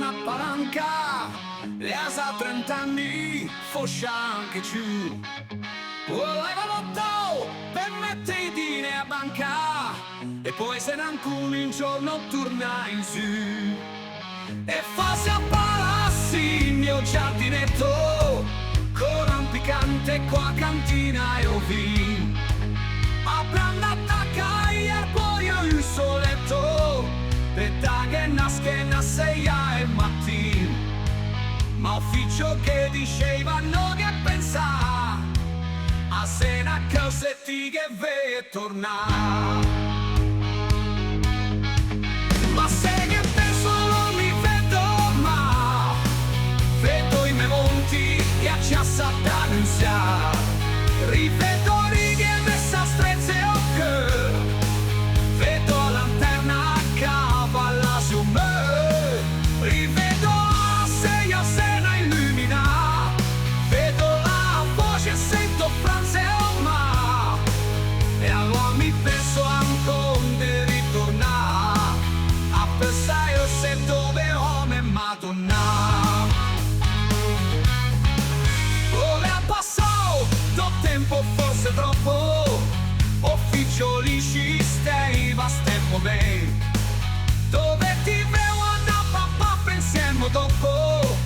una palanca, le asa 30 anni, foscia anche giù. Voleva l'otto per mettere dinhe a banca, e poi se ne alcuni un giorno torna in su. E farsi a palassi il mio giardinetto, con un piccante qua cantina e ovin. Aprando attacca e poi il soletto, per dare una schena 6 e mattin. Ma ufficio che dicevano che pensà a sena calzetti che ve tornare. Ma se che penso non mi vedo, ma vedo i miei monti che acciassa da denunziare. Rivedo righe messa strezze o che vedo la lanterna a cavalla su me. Rivedo a sena illumina, vedo la voce e sento franze o ma. E allora mi penso ancora di ritornare a pensare se dove ho me madonna. Ora passò do tempo forse troppo, ufficioli ci stai va stemmo bene. Dove ti vedo andare papà pensiamo dopo,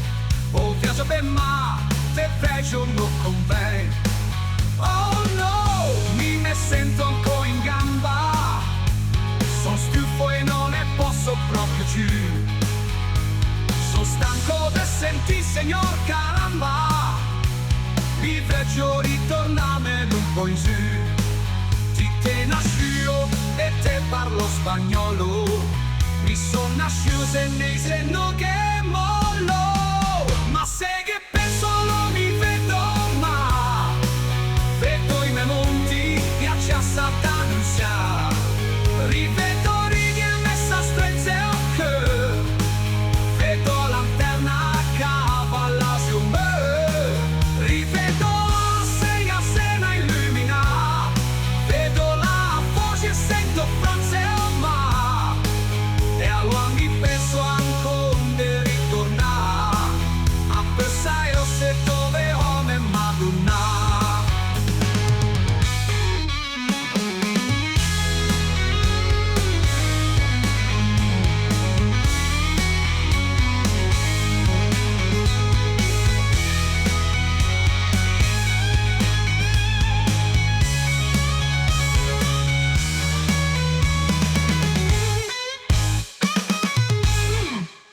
o viaggio ben ma te peggio non conviene. Oh no, mi ne sento ancora in gamba, sono stufo e non ne posso proprio più. Sono stanco di sentire signor caramba, mi veggio ritornare un po' in su. Ti te nascio e te parlo spagnolo, mi son nasciuto senese no che mo.